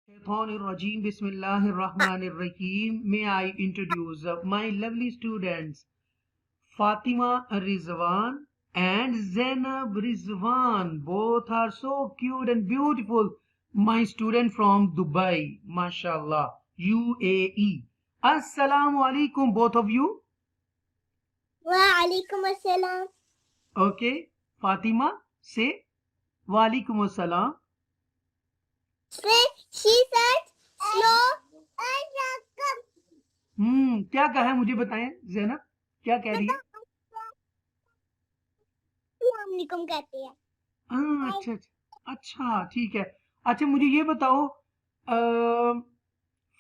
Shaitanirrajim. Bismillahirrahmanirrahim. May I introduce my lovely students Fatima Rizwan and Zainab Rizwan. Both are so cute and beautiful. My student from Dubai, mashallah, UAE. Assalamu alaikum, both of you. Wa alaikum assalam. Okay, Fatima, say Wa alaikum assalam. She said slow. क्या कहा है मुझे बताएं ज़ैनब, क्या कह रही है? अस्सलामुअलैकुम कहते हैं। अच्छा अच्छा अच्छा, ठीक है। अच्छा मुझे ये बताओ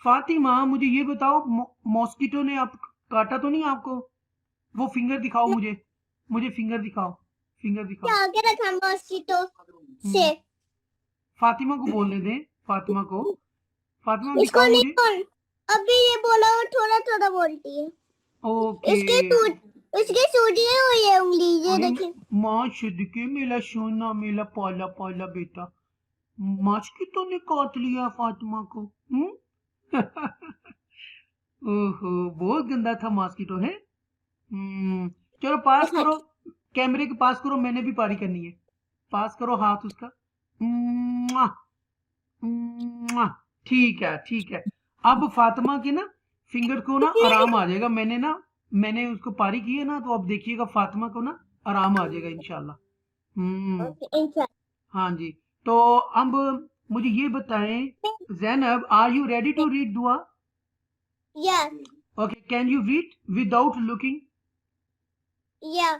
फातिमा, मुझे ये बताओ मॉस्किटो ने आप काटा तो नहीं आपको? वो फिंगर दिखाओ मुझे फिंगर दिखाओ, फिंगर दिखाओ। क्या आगे रखा मॉस्किटो से? फातिमा को बोलने दें, फातिमा को। फातिमा इसको दिखाओ नहीं मुझे। बोल, अभी ये बोला वो थोड़ा थोड़ा बोलती है। ओके। इसकी सूजी हुई है उंगली, ये देखिए। माँ के मेरा सोना, मेरा पाला पाला बेटा, मॉस्किटो ने काट लिया फातिमा को। ओहो, बहुत गंदा था मॉस्किटो है। चलो पास करो, कैमरे के पास करो, मैंने भी पारी करनी है। पास करो हाथ उसका। मुआ, मुआ। ठीक है ठीक है। अब फातिमा के ना फिंगर को ना आराम आ जाएगा। मैंने उसको पारी की है ना, तो अब देखिएगा फातिमा को ना आराम आ जाएगा इंशाल्लाह। हाँ जी। तो अब मुझे ये बताएं Zainab, are you ready to read दुआ? Yes. Okay, can you read without looking? Yeah.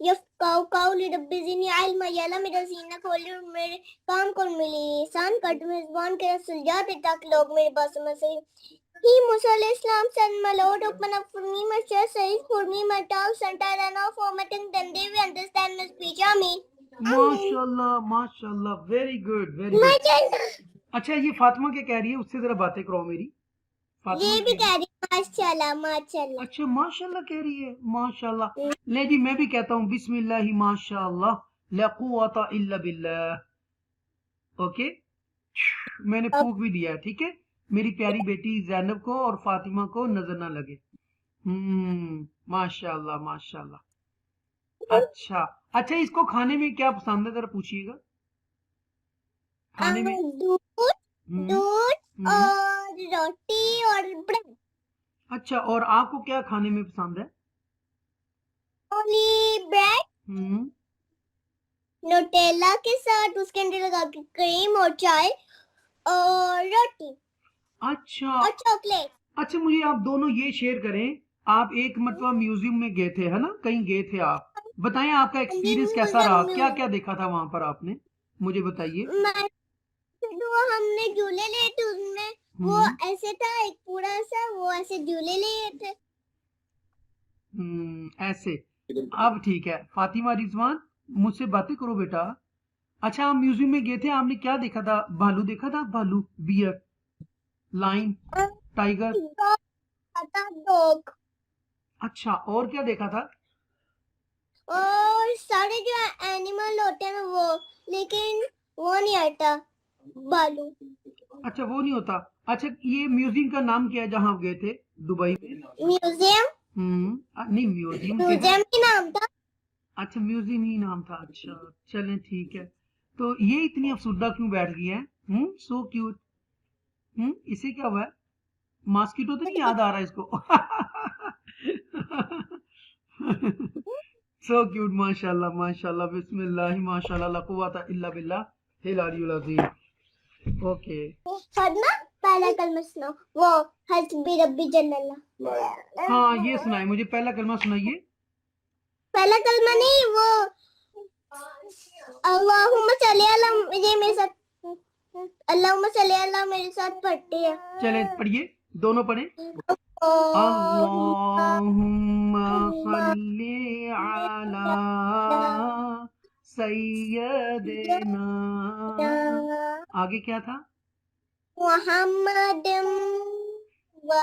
यफ्क़हू क़ौली रब्बि ज़िदनी इल्मा। या अल्लाह मेरा सीना खोले और मेरे काम को मेरे लिसान कर दे, मेज़बान के रसूल जाते ताकि लोग मेरी बात समझ सकें। He Musa Islam said, "My Lord, open up for me my chest, says for me my tongue, and I know formatting, then they will understand my speech." Amin. माशाल्लाह माशाल्लाह, वेरी गुड वेरी गुड। अच्छा ये फातिमा क्या कह रही है, उससे जरा बातें कराओ मेरी। ये भी कह रही है माशाल्लाह माशाल्लाह। अच्छा माशाल्लाह कह रही है, माशाल्लाह। ले जी मैं भी कहता हूँ बिस्मिल्लाह माशाल्लाह ला कुव्वता इल्ला बिल्लाह। ओके, मैंने फूक भी दिया है, ठीक है। मेरी प्यारी बेटी ज़ैनब को और फातिमा को नजर ना लगे। माशाल्लाह माशाल्लाह। अच्छा अच्छा, इसको खाने में क्या पसंद है, जरा पूछिएगा। खाने में दूध और रोटी और ब्रेड। अच्छा, और आपको क्या खाने में पसंद है? ओनली ब्रेड, न्यूटेला के साथ उसके अंदर लगा के क्रीम और चाय और रोटी। अच्छा और चॉकलेट। अच्छा, मुझे आप दोनों ये शेयर करें, आप एक मतलब म्यूजियम में गए थे है ना, कहीं गए थे आप, बताएं आपका एक्सपीरियंस कैसा रहा, क्या क्या देखा था वहां पर आपने, मुझे बताइए। वो हमने झूले लिए थे, उसमें वो ऐसे था एक पूरा सा, वो ऐसे झूले लिए थे। ऐसे। अब ठीक है, फातिमा रिजवान मुझसे बातें करो बेटा। अच्छा आप म्यूजियम में गए थे, आपने क्या देखा था? भालू देखा था? भालू, बियर, लाइन, टाइगर। डॉग। अच्छा, और क्या देखा था? और सारे जो एनिमल होते हैं ना वो, लेकिन वो नहीं आता भालू। अच्छा वो नहीं होता। अच्छा ये म्यूजियम का नाम क्या है जहाँ आप गए थे दुबई में? म्यूजियम। नहीं म्यूजियम ही नाम था। अच्छा म्यूजियम ही नाम था। अच्छा चलें ठीक है। तो ये इतनी अफसुर्दा क्यों बैठ गई है? So cute. इसे क्या हुआ है? मॉस्किटो तो नहीं याद आ रहा इसको? सो क्यूट, माशाल्लाह माशाल्लाह, बिस्मिल्लाह माशाल्लाह, ला कुव्वता इल्ला बिल्लाह हिल अलीयुल अज़ीम। ओके, पढ़ना पहला कलमा सुनाओ, वो हस्बी रब्बी जल्लल्लाह। हाँ ये सुनाए, मुझे पहला कलमा सुनाइए। पहला कलमा नहीं, वो अल्लाहुम्मा सल्ली अला, ये मेरे साथ अल्लाहुम्मा सल्ली अला मेरे साथ पढ़ते हैं। चले पढ़िए, दोनों पढ़े। अल्लाहुम्मा सल्ली अला सय्यदिना। आगे क्या था? Muhammadin wa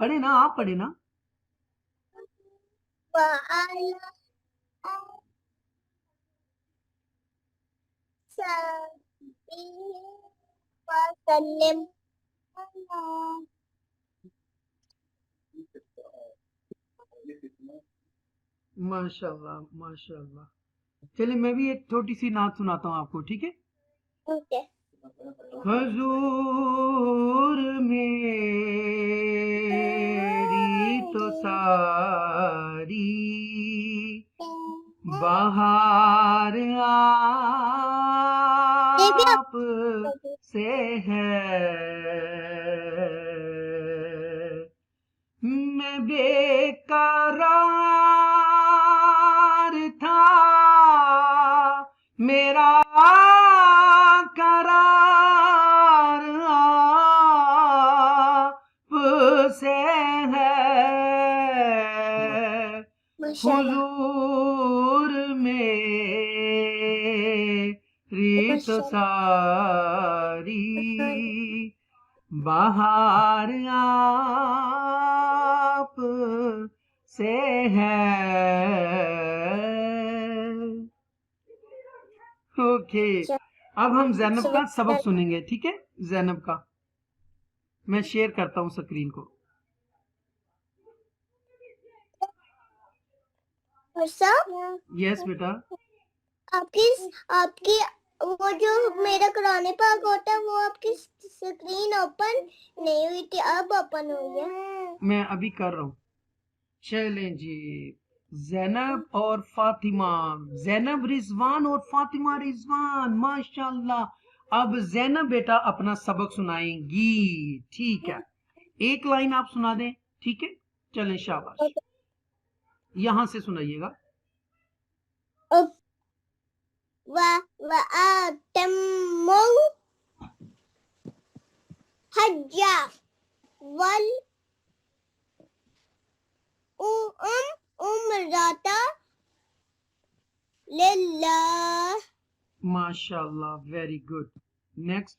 पढ़े ना आप पढ़े ना wa ala sahbihi wa sallim. माशाल्लाह माशाल्लाह चलिए मैं भी एक छोटी सी नात सुनाता हूँ आपको ठीक है Okay. हुजूर मेरी तो सारी बाहर आप से है मैं बेकरार था मेरा करार आप से है Mashallah. हुजूर मेरी तो सारी बाहर आप से है ओके अब हम जैनब का सबक सुनेंगे ठीक है जैनब का मैं शेयर करता हूँ स्क्रीन को वर्षा यस बेटा आपकी वो जो मेरा कुरान पाक होता है वो आपकी स्क्रीन ओपन नहीं हुई थी अब ओपन हुई है मैं अभी कर रहा हूँ चलें जी जैनब और फातिमा जैनब रिजवान और फातिमा रिजवान माशाल्लाह अब जैनब बेटा अपना सबक सुनाएंगी ठीक है एक लाइन आप सुना दें ठीक है चलें शाबाश यहां से सुनाइएगा वअतम्मु हज्जा वल उम्रता लिल्लाह माशाल्लाह very good next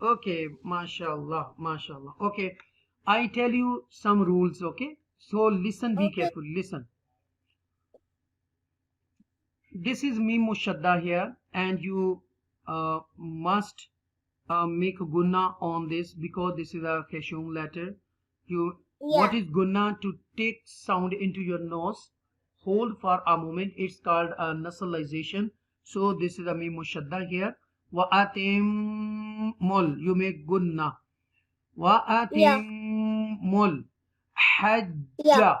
okay mashallah okay I tell you some rules okay so listen be careful listen this is mim mushadda here and you must make a gunna on this because this is a khashum letter what is gunna to take sound into your nose hold for a moment it's called a nasalization so this is a mim mushadda here wa atimul you make gunna wa atimul hajja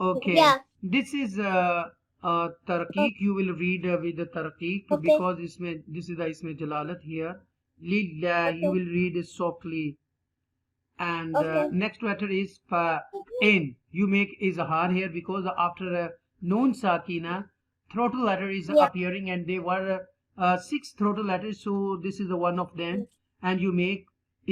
okay this is tarqiq you will read with the tarqiq because this is the isme jalalat here lillah you will read it softly and Okay. next letter is fa in. You make izhar here because after noon sakina, throatal letter is Yeah. appearing, and there were 6 throatal letters, so this is the one of them, and you make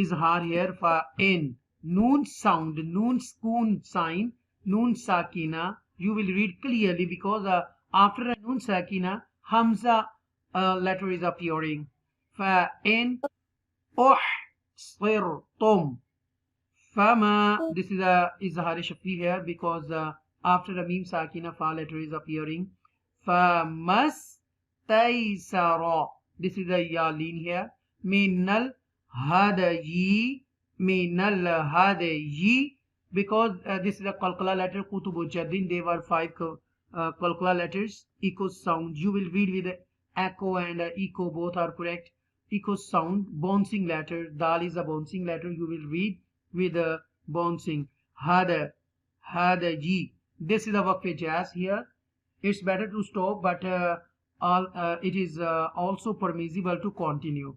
izhar here fa in. Noon sound, noon spoon sign, noon sakina. You will read clearly because after a noon sakina, hamza letter is appearing. Fa in uhsirtum. Fama, this is a izhar shafi here because after a mim sakina fa letter is appearing. Famas taisara. This is a ya lean here. Minal hadayi, minal hadayi, because this is a qalqala letter. Kutubu Jaddin, there were 5 qalqala letters. Echo sound. You will read with echo and echo, both are correct. Echo sound, bouncing letter. Dal is a bouncing letter. You will read with a bouncing. Hada, hadaji. This is a waqf jazz here. It's better to stop, but it is also permissible to continue.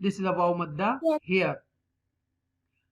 This is a waw madda Yeah. here.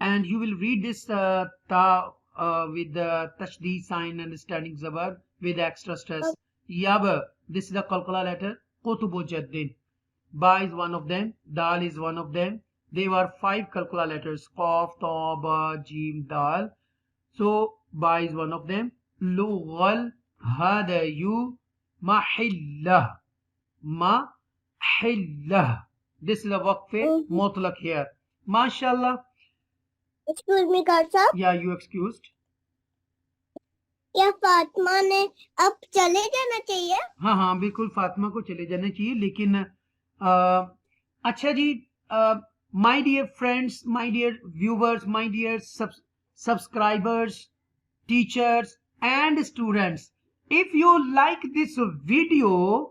and you will read this ta with the tashdid sign and standing zabar with extra stress. Yab, this is the qalqala letter. Qutubu Jaddin. Ba is one of them. Dal is one of them. There were 5 qalqala letters. Qaf, Ta, Ba, Jim, Dal. So Ba is one of them. Lughal hadayu mahillah. Mahillah. This is a waqf mutlaq here. MashaAllah. Excuse me, Karsa. Yeah, you excused. या फातिमा ने अब चले जाना चाहिए? हाँ हाँ बिल्कुल, फातिमा को चले जाना चाहिए, लेकिन अच्छा जी, my dear friends, my dear viewers, my dear subscribers, teachers and students, if you like this video,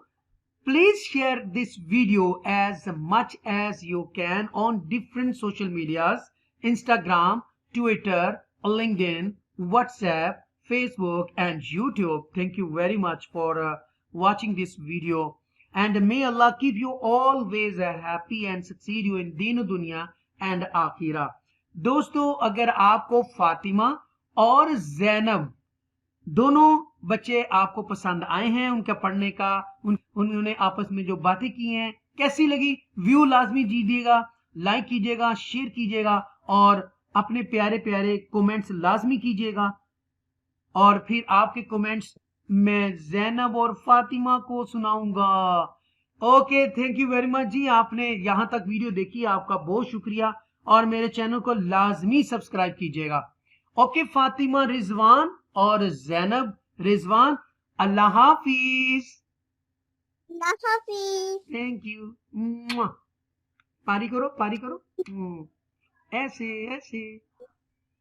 please share this video as much as you can on different social medias: Instagram, Twitter, LinkedIn, WhatsApp, Facebook and YouTube. Thank you very much for watching this video, and may Allah keep you always happy and succeed you in deen dunya and akhirah. दोस्तों, अगर आपको फातिमा और जैनब दोनों बच्चे आपको पसंद आए हैं, उनका पढ़ने का, उन्होंने आपस में जो बातें की हैं कैसी लगी, व्यू लाजमी दीजिएगा, लाइक कीजिएगा, शेयर कीजिएगा और अपने प्यारे प्यारे कमेंट्स लाजमी कीजिएगा। और फिर आपके कमेंट्स मैं जैनब और फातिमा को सुनाऊंगा। Okay, thank you very much जी, आपने यहां तक वीडियो देखी, आपका बहुत शुक्रिया, और मेरे चैनल को लाजमी सब्सक्राइब कीजिएगा। ओके, फातिमा रिजवान और जैनब रिजवान, अल्लाह हाफिज। अल्लाह हाफिज। Thank you. पारी करो, पारी करो, ऐसे ऐसे।